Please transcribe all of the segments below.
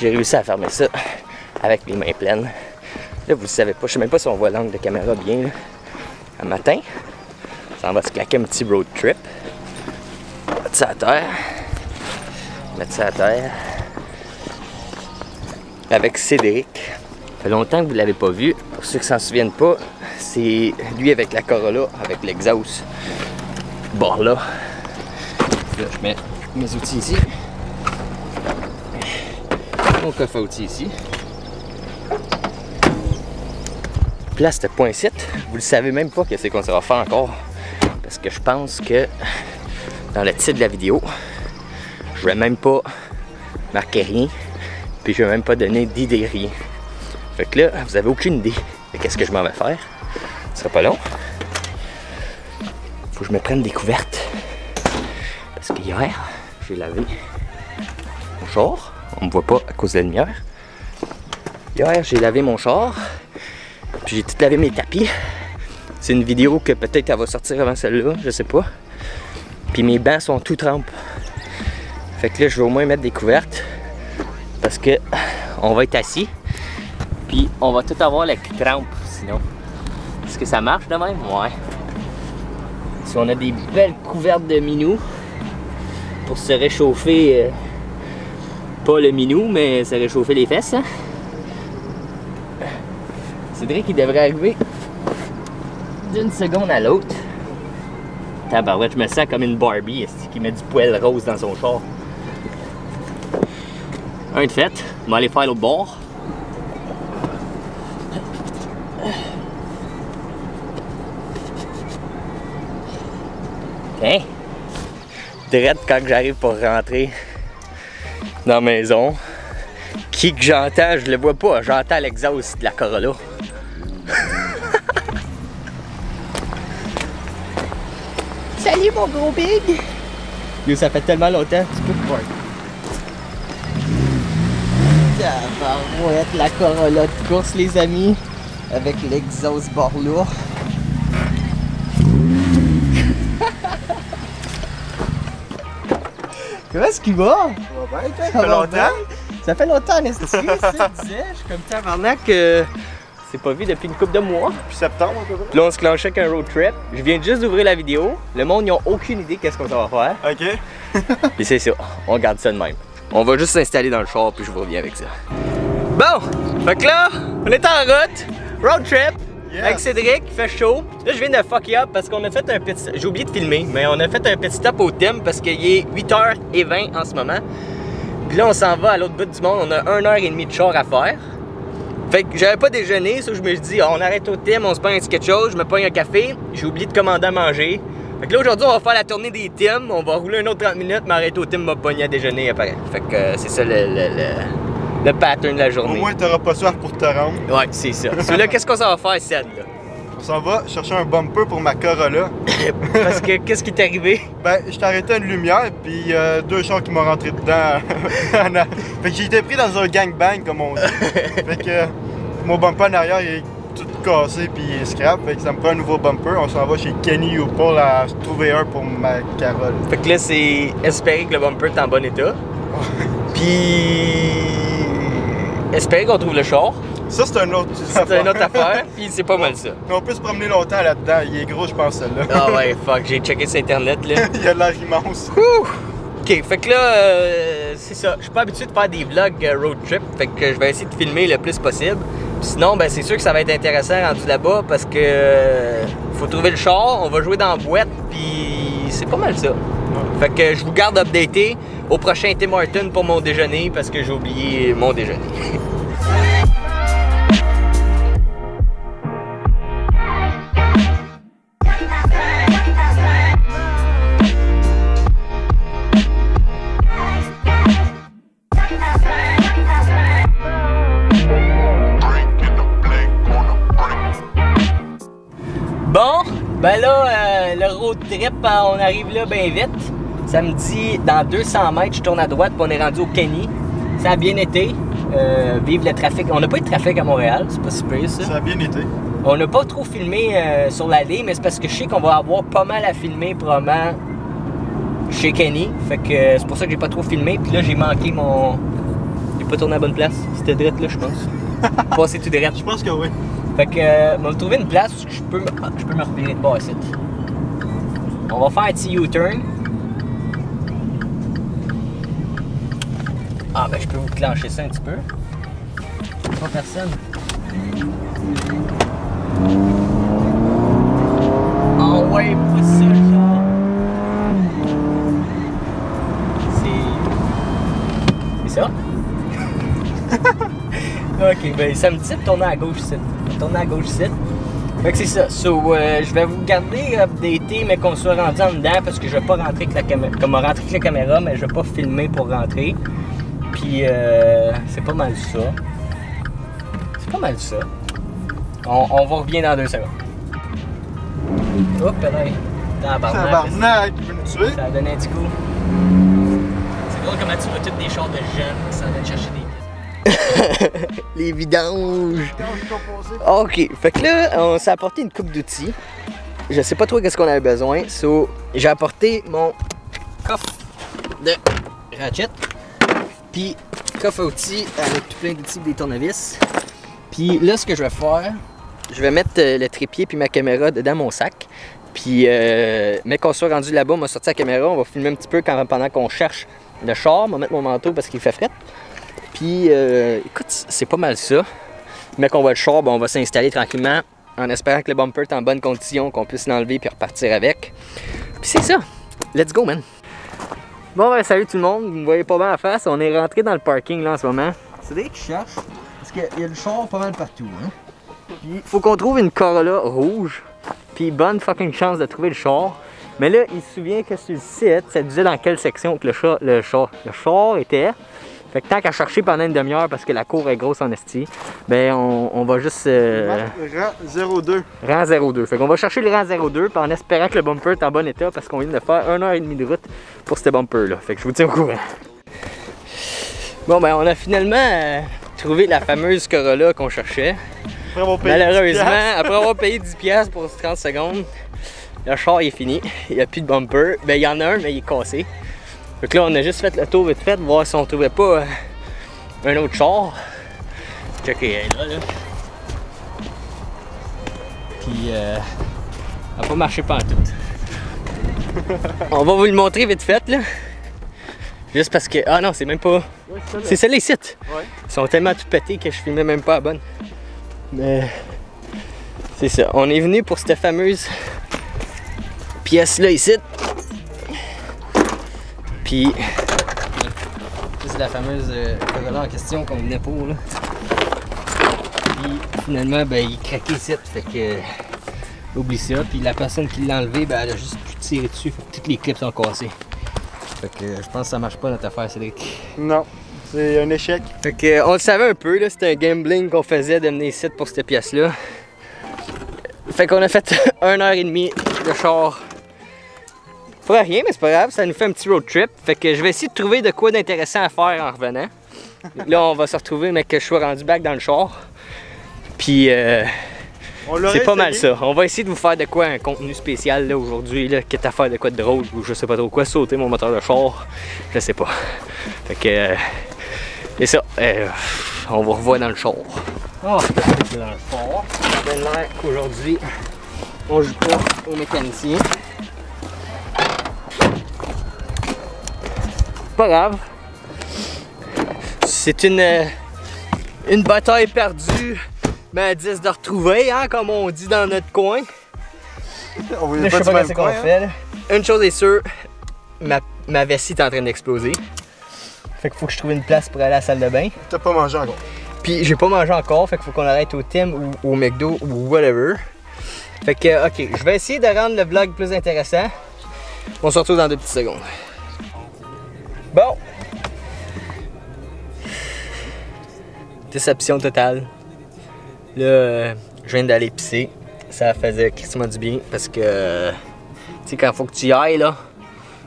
j'ai réussi à fermer ça avec les mains pleines. Là, vous le savez pas, je sais même pas si on voit l'angle de caméra bien. Là. Un matin, ça va se claquer un petit road trip. Mettre ça à terre. Mettre ça à terre. Avec Cédric. Ça fait longtemps que vous l'avez pas vu. Pour ceux qui s'en souviennent pas, c'est lui avec la Corolla, avec l'exhaust. Bon là. Là, je mets mes outils ici. Mon coffre à outils ici. Puis là, ce point-ci, vous le savez même pas que c'est qu'on va faire encore. Parce que je pense que dans le titre de la vidéo, je vais même pas marquer rien. Puis je vais même pas donner d'idée rien. Fait que là, vous avez aucune idée de qu'est-ce que je m'en vais faire. Ce sera pas long. Faut que je me prenne des couvertes. Parce que hier, j'ai lavé mon char. On me voit pas à cause de la lumière. Hier, j'ai lavé mon char. Puis j'ai tout lavé mes tapis. C'est une vidéo que peut-être elle va sortir avant celle-là, je sais pas. Puis mes bancs sont tout trempes. Fait que là, je vais au moins mettre des couvertes. Parce que on va être assis. Puis on va tout avoir la trempe sinon. Est-ce que ça marche de même? Ouais. Si on a des belles couvertes de minou pour se réchauffer, pas le minou, mais se réchauffer les fesses. Hein? Cédric, il devrait arriver d'une seconde à l'autre. Tabarouette, je me sens comme une Barbie qui met du poil rose dans son char. Un de fait, on va aller faire l'autre bord. Hein? Direct quand j'arrive pour rentrer dans la maison, qui que j'entends, je le vois pas, j'entends l'exhaust de la Corolla. Salut mon gros big! Yo, ça fait tellement longtemps, tu peux te voir. Tabarouette, la Corolla de course les amis, avec l'exhaust bord lourd. Comment est-ce qu'il va? Ça va bien, ça fait longtemps. Ça fait longtemps, Nestie, ça je disais. Je suis comme tabarnak c'est pas vu depuis une couple de mois. Depuis septembre, à peu près. Puis là, on se clenchait avec un road trip. Je viens juste d'ouvrir la vidéo. Le monde, ils ont aucune idée qu'est-ce qu'on va faire. OK. Puis c'est ça, on garde ça de même. On va juste s'installer dans le char, puis je vous reviens avec ça. Bon, fait que là, on est en route. Road trip. Yes. Avec Cédric, il fait chaud. Là, je viens de fuck up parce qu'on a fait un petit... J'ai oublié de filmer, mais on a fait un petit stop au Tim parce qu'il est 8h20 en ce moment. Puis là, on s'en va à l'autre bout du monde. On a 1h30 de char à faire. Fait que j'avais pas déjeuné, ça je me suis dit, on arrête au Tim, on se pogne un petit quelque chose, je me pogne un café. J'ai oublié de commander à manger. Fait que là, aujourd'hui, on va faire la tournée des Tim. On va rouler un autre 30 minutes, mais arrêter au Tim, m'a pogné à déjeuner après. Fait que c'est ça le pattern de la journée. Au moins, t'auras pas soif pour te rendre. Ouais, c'est ça. Là, qu'est-ce qu'on s'en va faire, Ced, là? On s'en va chercher un bumper pour ma Corolla. Parce que, qu'est-ce qui t'est arrivé? Ben, je t'ai arrêté à une lumière, puis deux chars qui m'ont rentré dedans. Fait que j'ai été pris dans un gangbang, comme on dit. Fait que mon bumper en arrière, il est tout cassé, puis il est scrap. Fait que ça me prend un nouveau bumper. On s'en va chez Kenny ou Paul à trouver un pour ma Corolla. Fait que là, c'est espérer que le bumper est en bon état. Puis espérer qu'on trouve le char. Ça, c'est une autre affaire. C'est une autre affaire, puis c'est pas mal ça. Mais on peut se promener longtemps là-dedans. Il est gros, je pense, celui-là. Ah ouais, fuck, j'ai checké sur Internet, là. Il a l'air immense. Ouh! Ok, fait que là, c'est ça. Je suis pas habitué de faire des vlogs road trip, fait que je vais essayer de filmer le plus possible. Puis sinon, ben c'est sûr que ça va être intéressant rendu là-bas parce que faut trouver le char, on va jouer dans la boîte, puis c'est pas mal ça. Fait que je vous garde updaté au prochain Tim Hortons pour mon déjeuner parce que j'ai oublié mon déjeuner. Bon, ben là, le road trip, on arrive là bien vite. Samedi, dans 200 mètres, je tourne à droite, puis on est rendu au Kenny. Ça a bien été. Vive le trafic. On n'a pas eu de trafic à Montréal, c'est pas si pire ça. Ça a bien été. On n'a pas trop filmé sur l'allée, mais c'est parce que je sais qu'on va avoir pas mal à filmer probablement chez Kenny. Fait que c'est pour ça que j'ai pas trop filmé. Puis là, j'ai manqué J'ai pas tourné à la bonne place. C'était direct là, je pense. Passer tout direct. Je pense que oui. Fait que, on va trouver une place où je peux me repérer de bord ici. On va faire un petit U-turn. Ah, ben je peux vous clencher ça un petit peu. Pas personne. Oh ouais, pas ça, genre. C'est ça? Ok, ben ça me dit de tourner à gauche ici. Tourner à gauche ici. Fait que c'est ça. So, je vais vous garder updaté, mais qu'on soit rendu en dedans parce que je vais pas rentrer avec la caméra. Comme rentrer avec la caméra, mais je vais pas filmer pour rentrer. Puis c'est pas mal ça. C'est pas mal ça. On va revenir dans 2 secondes. Hop là. Tabarnak, il veut nous tuer. Ça a donné un petit coup. C'est drôle comment tu vois toutes des chars de jeunes qui s'en viennent chercher des les vidanges. Ok, fait que là, on s'est apporté une coupe d'outils. Je sais pas trop qu'est-ce qu'on avait besoin. So, j'ai apporté mon coffre de ratchet. Puis, coffre à outils avec tout plein d'outils des tournevis. Puis là, ce que je vais faire, je vais mettre le trépied puis ma caméra dedans mon sac. Puis, mais qu'on soit rendu là-bas, on va sortir la caméra, on va filmer un petit peu pendant qu'on cherche le char. On va mettre mon manteau parce qu'il fait fret. Puis, écoute, c'est pas mal ça. Mais qu'on voit le char, ben, on va s'installer tranquillement en espérant que le bumper est en bonne condition, qu'on puisse l'enlever puis repartir avec. Puis c'est ça. Let's go, man. Bon, ben, salut tout le monde. Vous me voyez pas bien en face. On est rentré dans le parking là en ce moment. C'est vrai que je cherche parce qu'il y a le char pas mal partout. Hein? Puis, faut qu'on trouve une Corolla rouge. Puis, bonne fucking chance de trouver le char. Mais là, il se souvient que sur le site, ça disait dans quelle section que le char était. Fait que tant qu'à chercher pendant une demi-heure parce que la cour est grosse en esti, ben on va juste... Rang 02. Rang 02. Fait qu'on va chercher le rang 02 en espérant que le bumper est en bon état parce qu'on vient de faire 1h30 de route pour ce bumper-là. Fait que je vous tiens au courant. Bon, ben on a finalement trouvé la fameuse Corolla qu'on cherchait. Malheureusement, après avoir payé 10$ pour 30 secondes, le char est fini. Il n'y a plus de bumper. Ben il y en a un, mais il est cassé. Fait que là, on a juste fait le tour vite fait, voir si on trouvait pas un autre char. Checker, elle est là. Puis, elle n'a pas marché pantoute. On va vous le montrer vite fait, là. Juste parce que... Ah non, c'est même pas... Ouais, c'est celle-là ici. Ouais. Ils sont tellement tout pétés que je filmais même pas à bonne. Mais... C'est ça. On est venu pour cette fameuse pièce-là ici. Puis, c'est la fameuse Corolla en question qu'on venait pour là. Puis finalement, ben il craquait ici, fait que oublie ça. Puis la personne qui l'a enlevé, ben elle a juste pu tirer dessus, fait que toutes les clips sont cassées. Fait que je pense que ça marche pas notre affaire, Cédric. Non, c'est un échec. Fait que on le savait un peu là, c'était un gambling qu'on faisait d'amener ici pour cette pièce là. Fait qu'on a fait 1h30 de char. Pas rien, mais c'est pas grave, ça nous fait un petit road trip. Fait que je vais essayer de trouver de quoi d'intéressant à faire en revenant. Là, on va se retrouver, mais que je sois rendu back dans le char. Puis, c'est pas mal ça. On va essayer de vous faire de quoi un contenu spécial là aujourd'hui, là, quitte à faire de quoi de drôle ou je sais pas trop quoi, sauter mon moteur de char. Je sais pas. Fait que, c'est ça. On va revoir dans le char. Oh, c'est dans le char. Ça donne l'air qu'aujourd'hui, on joue pas au mécanicien. Pas grave. C'est une bataille perdue, mais à 10 de retrouver, hein, comme on dit dans notre coin. On voulait là, pas je sais pas ce qu'on fait. Là. Une chose est sûre, ma vessie est en train d'exploser. Fait qu'il faut que je trouve une place pour aller à la salle de bain. T'as pas mangé encore. Puis j'ai pas mangé encore, fait qu'il faut qu'on arrête au Tim ou au McDo ou whatever. Fait que, ok, je vais essayer de rendre le vlog plus intéressant. On se retrouve dans 2 petites secondes. Bon! Déception totale. Là, je viens d'aller pisser. Ça faisait crissement du bien parce que, tu sais, quand faut que tu y ailles, là,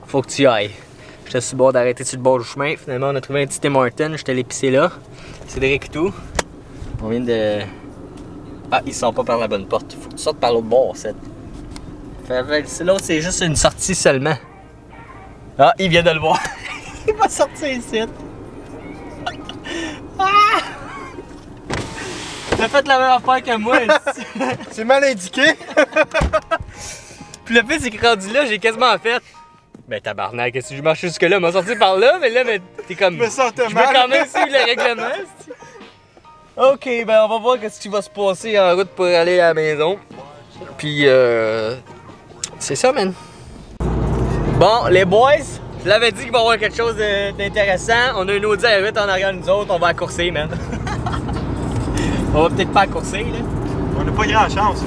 faut que tu y ailles. J'étais sur le bord d'arrêter sur le bord du chemin. Finalement, on a trouvé un petit Tim Hortons. J'étais allé pisser là. Cédric et tout. On vient de... Ah, ils sont pas par la bonne porte. Faut que tu sortes par l'autre bord, cette. L'autre, c'est juste une sortie seulement. Ah, il vient de le voir. Il va sortir ici. T'as fait la même affaire que moi. C'est mal indiqué. Puis le pire, c'est que rendu là, j'ai quasiment fait. Ben tabarnak, si je marche jusque-là, m'a sorti par là, mais là, t'es comme. Je me sentais Je mal. veux quand même suivre le règlement. Ok, ben on va voir ce qui va se passer en route pour aller à la maison. Puis c'est ça, man. Bon, les boys, je l'avais dit qu'il va y avoir quelque chose d'intéressant. On a une Audi R8 en arrière de nous autres, on va accourser, man. On va peut-être pas accourser, là. On n'a pas grand chance.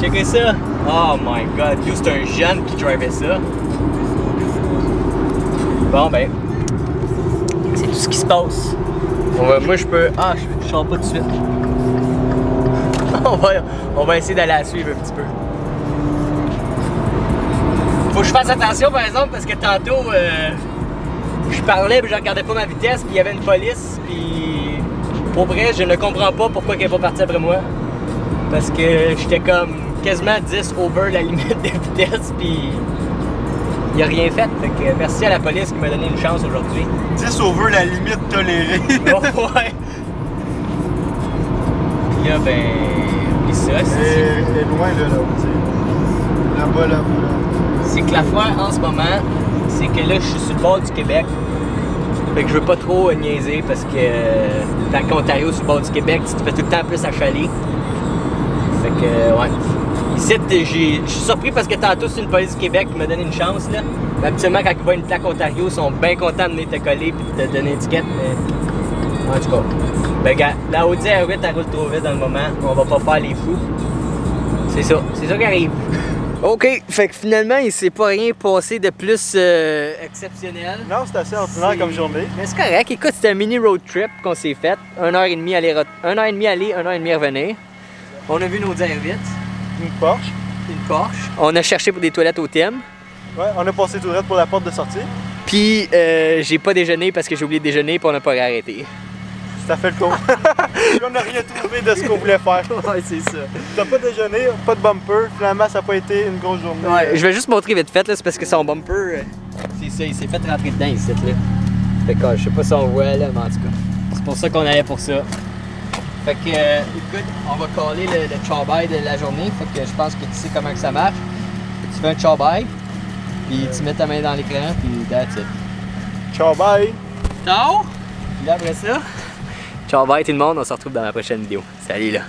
Checkez ça. Oh my god, yo, c'est un jeune qui drivait ça. Bon, ben, c'est tout ce qui se passe. Moi, je peux. Ah, je sors pas tout de suite. on va essayer d'aller la suivre un petit peu. Faut que je fasse attention, par exemple, parce que tantôt, je parlais et je regardais pas ma vitesse, puis il y avait une police, puis pour vrai, je ne comprends pas pourquoi elle n'est pas partie après moi. Parce que j'étais comme quasiment 10 over la limite de vitesse, puis il a rien fait. Fait que merci à la police qui m'a donné une chance aujourd'hui. 10 over la limite tolérée. Oh, ouais. Puis là, ben, oublie ça. Elle est loin, là, là-bas, là-bas. C'est que l'affaire en ce moment, c'est que là, je suis sur le bord du Québec. Fait que je veux pas trop niaiser parce que tant qu'Ontario sur le bord du Québec, tu te fais tout le temps plus achaler. Fait que, ouais. Ici, je suis surpris parce que tantôt, c'est une police du Québec qui m'a donné une chance, là. Mais habituellement, quand ils voient une plaque Ontario, ils sont bien contents de venir te coller et de te donner une étiquette, mais... En tout cas, ben, gars, la Audi R8, elle roule trop vite dans le moment. On va pas faire les fous. C'est ça qui arrive. Ok, fait que finalement, il s'est pas rien passé de plus exceptionnel. Non, c'est assez ordinaire comme journée. Mais c'est correct. Écoute, c'était un mini road trip qu'on s'est fait. 1h30 aller, 1h30 revenir. On a vu nos R8. Une Porsche. Une Porsche. On a cherché pour des toilettes au thème. Ouais, on a passé tout droit pour la porte de sortie. Puis, j'ai pas déjeuné parce que j'ai oublié de déjeuner puis on n'a pas arrêté. Ça fait le coup. On n'a rien trouvé de ce qu'on voulait faire. Ouais, c'est ça. T'as pas déjeuné, pas de bumper. Finalement, ça n'a pas été une grosse journée. Ouais, je vais juste montrer vite fait, là, c'est parce que son bumper, c'est ça, il s'est fait rentrer dedans ici, là. Fait que je sais pas si on voit, là, mais en tout cas, c'est pour ça qu'on allait pour ça. Fait que, écoute, on va coller le chawbay de la journée. Fait que je pense que tu sais comment que ça marche. Tu fais un chawbay, puis tu mets ta main dans l'écran, puis that's it. Ciao, bye! Ciao! Puis là, après ça, ciao, bye tout le monde, on se retrouve dans la prochaine vidéo. Salut là!